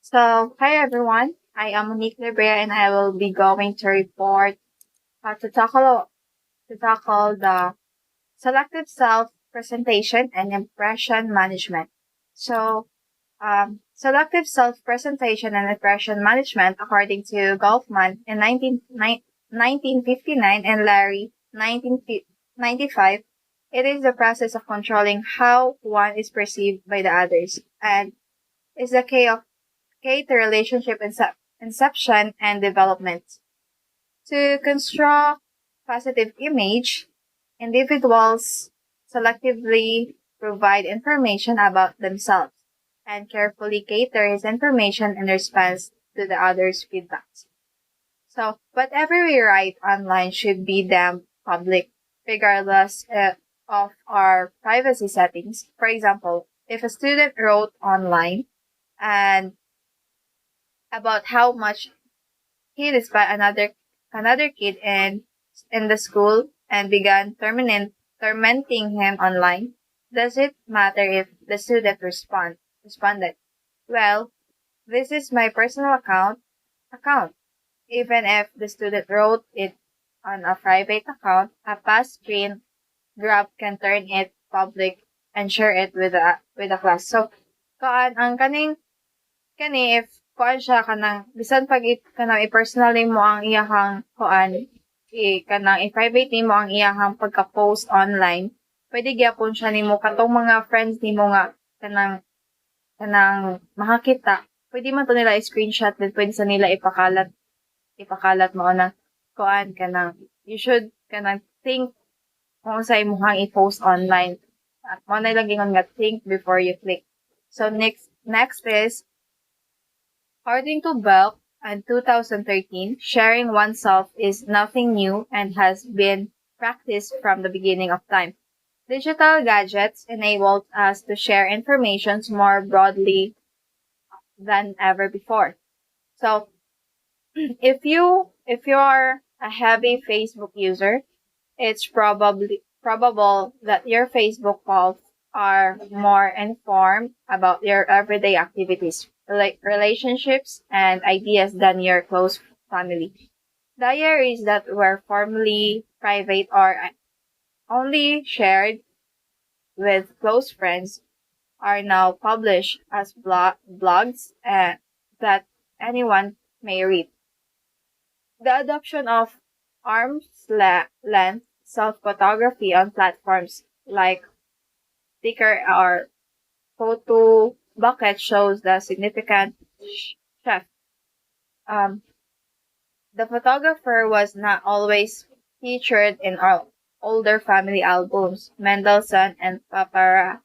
So, hi everyone. I am Monique Librea and I will be going to report to tackle the selective self-presentation and impression management. So, selective self-presentation and impression management, according to Goffman in 1959 and Larry 1995, it is the process of controlling how one is perceived by the others and is the key of to relationship inception and development. To construct positive image, individuals selectively provide information about themselves and carefully cater his information in response to the other's feedback. So, whatever we write online should be damn public, regardless of our privacy settings. For example, if a student wrote online and about how much he despised another kid in the school and began tormenting him online. Does it matter if the student responded? Well, this is my personal account. Even if the student wrote it on a private account, a pass screen grab can turn it public and share it with the class. So, ang kani if kuan siya kanang bisan pag kanang i-personally mo ang iyahang kuan kanang i-private nimo ang iyahang pagka-post online, pwede gyapon siya nimo katong mga friends nimo nga kanang kanang makakita. Pwede man to nila i-screenshot then pwede sa nila ipakalat mo na kuan kanang you should kanang think kung sa imong i-post online. At mo na lang gingon nga think before you click. So next is according to Belk in 2013, sharing oneself is nothing new and has been practiced from the beginning of time. Digital gadgets enabled us to share information more broadly than ever before. So, if you're a heavy Facebook user, it's probable that your Facebook posts are more informed about your everyday activities, like relationships and ideas than your close family. Diaries that were formerly private or only shared with close friends are now published as blogs that anyone may read. The adoption of arm's length self-photography on platforms like Flickr or Photo Bucket shows the significant shift. Um, the photographer was not always featured in our older family albums. Mendelssohn and Paparazzi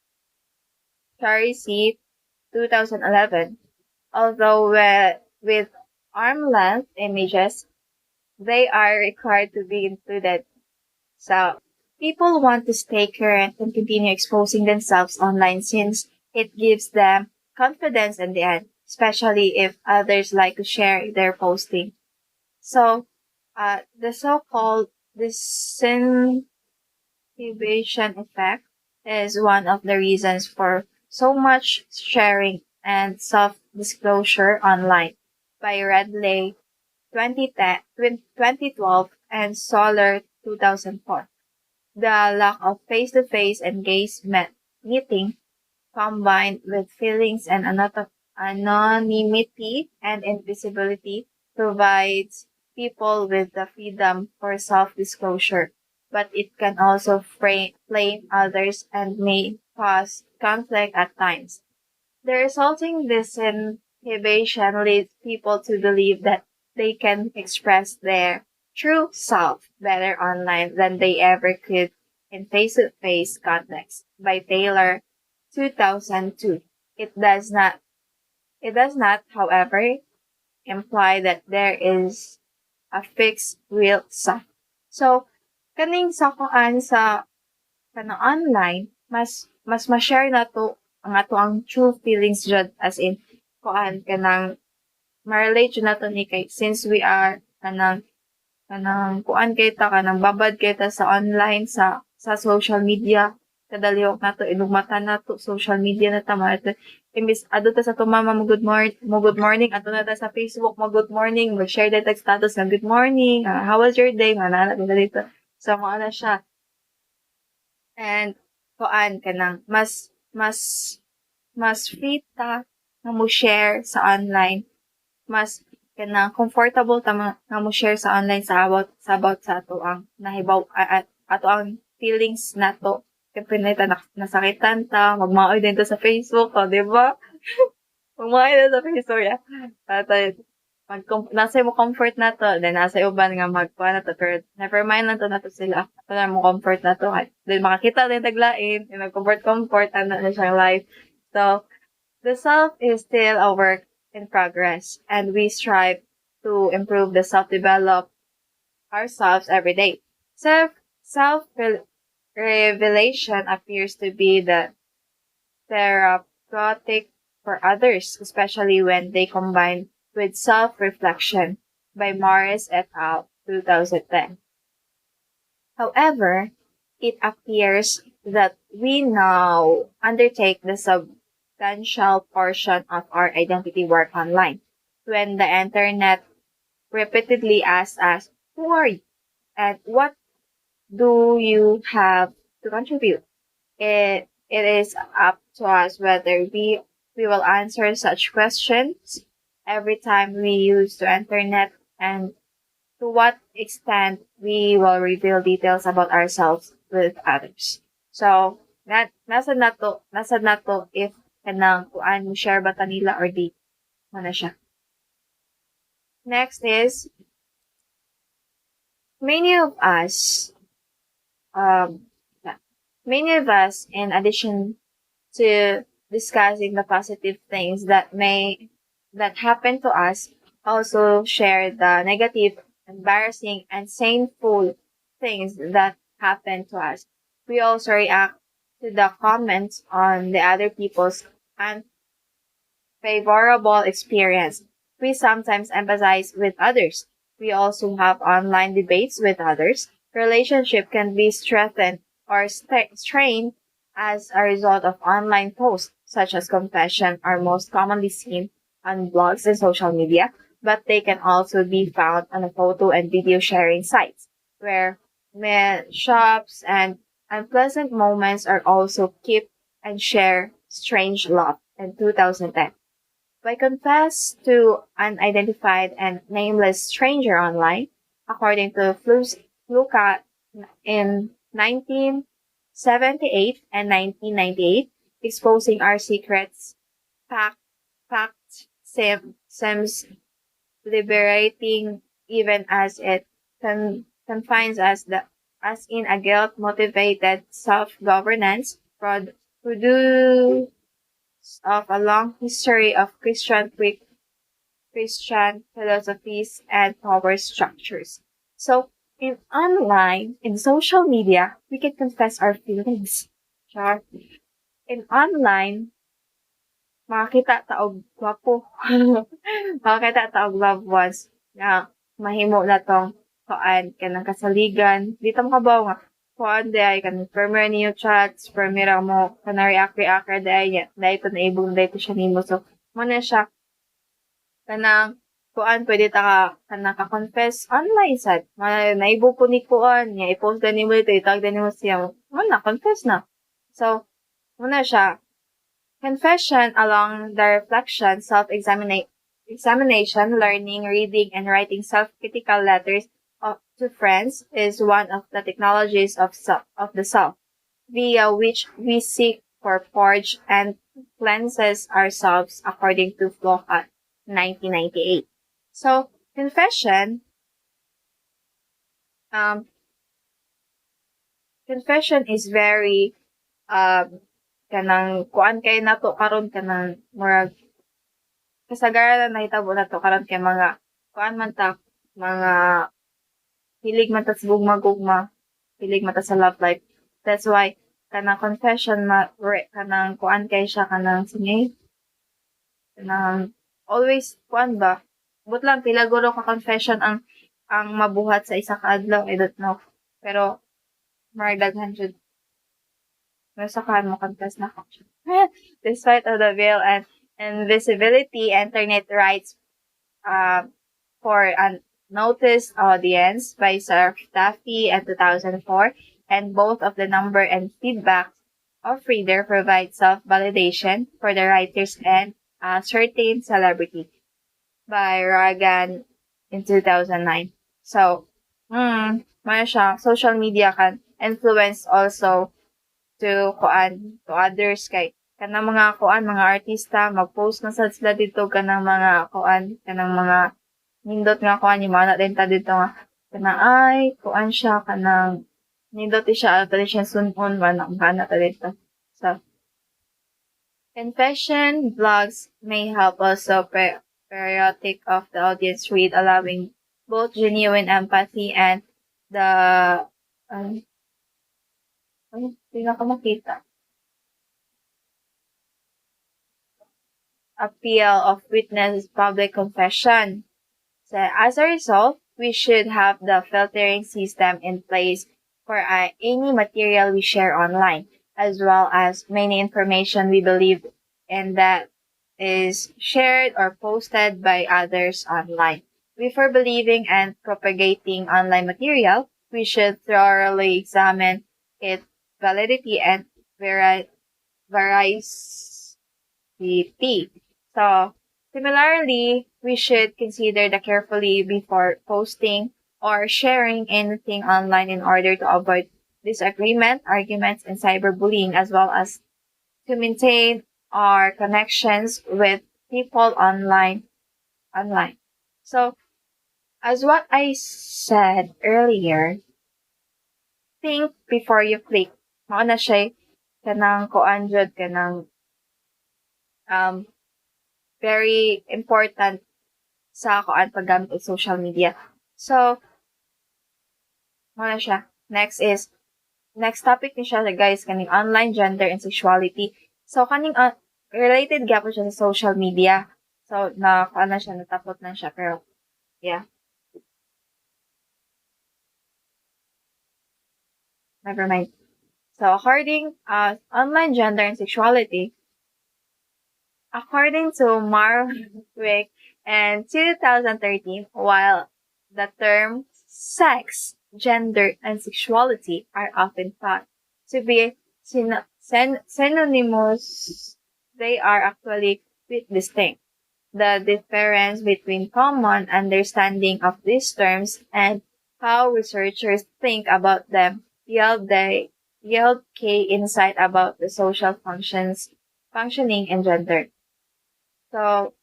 2011. Although with arm-length images, they are required to be included. So, people want to stay current and continue exposing themselves online since it gives them confidence in the end, especially if others like to share their posting. So, the so-called disinhibition effect is one of the reasons for so much sharing and self-disclosure online by Redley 2012 and Solar 2004. The lack of face-to-face engagement meeting combined with feelings and anonymity and invisibility provides people with the freedom for self-disclosure, but it can also flame others and may cause conflict at times. The resulting disinhibition leads people to believe that they can express their true self better online than they ever could in face-to-face context. By Taylor, 2002. It does not, however, imply that there is a fixed real self. So, kaning sa kuan sa kanang online, mas ma-share na to ang ato ang true feelings jud as in kuan kanang ma-relate jud nato ni kay since we are kanang kuan kay ta kanang babad kay ta sa online sa social media kadalihok nato inugmatan nato social media na ta imbis adto ta sa tumama mo good morning ato na ta sa Facebook mo good morning mag-share data status na good morning how was your day manana dito so mo na siya and kuan kanang mas free ta nga mo share sa online mas kanang comfortable ta nga mo share sa online sa about sa ato ang nahibaw at ato ang feelings nato siyempre na nasakitan ta magmaoy din to sa Facebook o di ba magmaoy din sa Facebook ya nasa mo comfort na to, then nasa uban nga magkuha na to, pero never mind lang to na to sila. Ito na mo comfort na to. Then makakita din taglain, yung comfort, ano na siyang life. So, the self is still a work in progress, and we strive to improve the self-develop ourselves every day. Self-revelation appears to be the therapeutic for others, especially when they combine with self-reflection by Morris et al. 2010. However, it appears that we now undertake the substantial portion of our identity work online. When the internet repeatedly asks us, who are you? And what do you have to contribute? It is up to us whether we will answer such questions every time we use the internet and to what extent we will reveal details about ourselves with others. So, nasa nato if kanang kuan mo share ba kanila or di mo na siya. Next is many of us in addition to discussing the positive things that happen to us, also share the negative, embarrassing, and shameful things that happen to us. We also react to the comments on the other people's unfavorable experience. We sometimes empathize with others. We also have online debates with others. Relationship can be strengthened or strained as a result of online posts, such as confession, are most commonly seen on blogs and social media, but they can also be found on a photo and video sharing sites, where shops and unpleasant moments are also kept and share strange love in 2010. I confess to unidentified and nameless stranger online, according to Fluka in 1978 and 1998, exposing our secrets. Fact seems liberating even as it confines us as in a guilt-motivated self-governance produce of a long history of Christian philosophies and power structures. So, in social media, we can confess our feelings. Char. In online, makakita ta og gwapo. Makakita ta og loved ones na mahimo na tong kuan kanang kasaligan. Dito mo kabaw nga kuan day kan premier niyo chats, premier mo kana react day niya. Dahil to naibong day to siya nimo. So, mo na siya kanang kuan pwede ta kanang ka-confess online sad. Naibo po ni kuan niya i-post din nimo ito, itag din nimo siya. Mo na confess na. So, mo na siya confession along the reflection, examination, learning, reading, and writing self-critical letters to friends is one of the technologies of the self, via which we seek for forge and cleanses ourselves according to Floka 1998. So, confession is very kanang kuan kay nato karon kanang murag kasagaran na hitabo nato karon kay mga kuan man ta mga hilig man ta sa gugma, hilig man ta sa love life. That's why kanang confession kanang kuan kay siya kanang sige kanang always kuan ba but lang pila guro ka confession ang mabuhat sa isa ka adlaw I don't know pero marag daghan jud Masakan mo contest na ako. Despite of the veil and invisibility, internet rights um, for a noticed audience by Sir Taffy in 2004, and both of the number and feedback of reader provide self-validation for the writers and a certain celebrity by Ragan in 2009. So, maya siya, social media can influence also to others kay kanang mga mga artista mag-post na sad sila dito kanang mga kanang mga nindot nga yung mga din ta dito nga kanang ay siya kanang nindot siya tali siya sunon man ang kana ta dito. So, confession blogs may help also periodic of the audience read, allowing both genuine empathy and the hindi na ko makita. Appeal of witness public confession. So as a result, we should have the filtering system in place for any material we share online, as well as many information we believe in that is shared or posted by others online. Before believing and propagating online material, we should thoroughly examine its validity and veracity. So, similarly, we should consider the carefully before posting or sharing anything online in order to avoid disagreement, arguments, and cyberbullying, as well as to maintain our connections with people online. So, as what I said earlier, think before you click. Mao na siya kanang kuan jud kanang um very important sa kuan paggamit og social media. So, mao na siya. Next topic ni siya guys kaning online gender and sexuality. So kaning related gyapon siya sa social media. So na kuan na siya natapot na siya pero yeah. Never mind. So according online gender and sexuality, according to Marwick in 2013, while the term sex, gender, and sexuality are often thought to be synonymous, they are actually quite distinct. The difference between common understanding of these terms and how researchers think about them yield key insight about the social functioning and gender. So,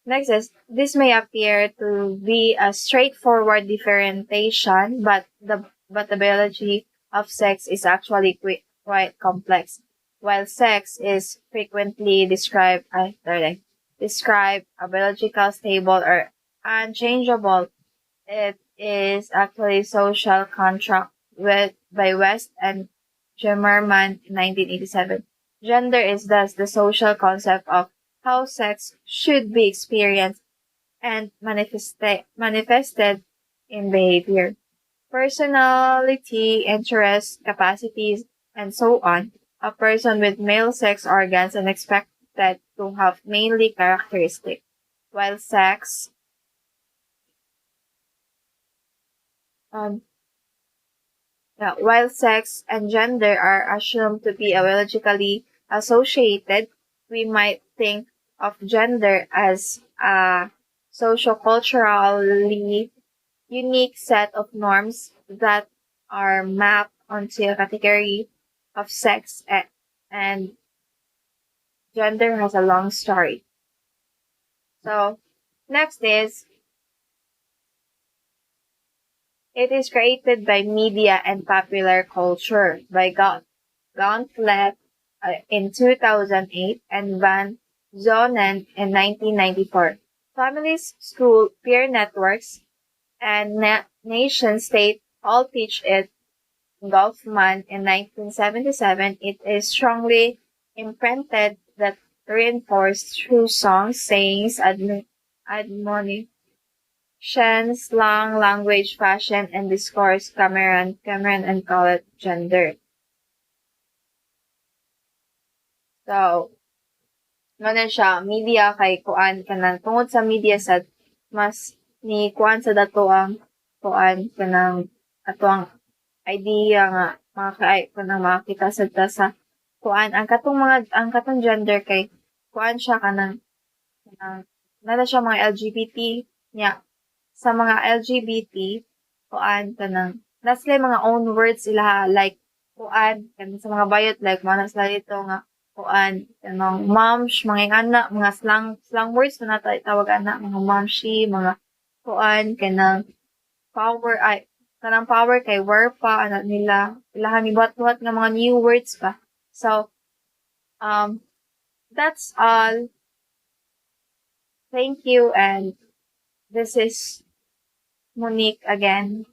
next is, this may appear to be a straightforward differentiation, but the biology of sex is actually quite complex. While sex is frequently described a biological stable or unchangeable, it is actually social contract by West and Zimmerman in 1987. Gender is thus the social concept of how sex should be experienced and manifested in behavior, personality, interests, capacities, and so on. A person with male sex organs is expected to have mainly characteristics, while um, while sex and gender are assumed to be biologically associated, we might think of gender as a socioculturally unique set of norms that are mapped onto a category of sex and gender has a long story. So, next is, it is created by media and popular culture by Gauntlet in 2008 and Van Zonen in 1994. Families, school, peer networks, and nation state all teach it. Golfman in 1977, it is strongly imprinted that reinforced through songs, sayings, admonitions, slang, language, fashion, and discourse, Cameron and call it gender. So, ano siya, media kay kuan kanang tungod sa media sad mas ni kuan sa dato ang kuan kanang ato ang idea nga mga kay kanang makita sad ta sa kuan ang katong gender kay kuan siya kanang nana siya mga LGBT niya sa mga LGBT kuan kanang na sila mga own words sila like kuan kanang sa mga bayot like mana sila dito nga kuan kanang moms mga anak mga slang words na tawag anak mga momshi mga kuan kanang power ay kanang power kay war pa anak nila ilahan ni buhat nga mga new words pa so um that's all. Thank you and this is Monique again.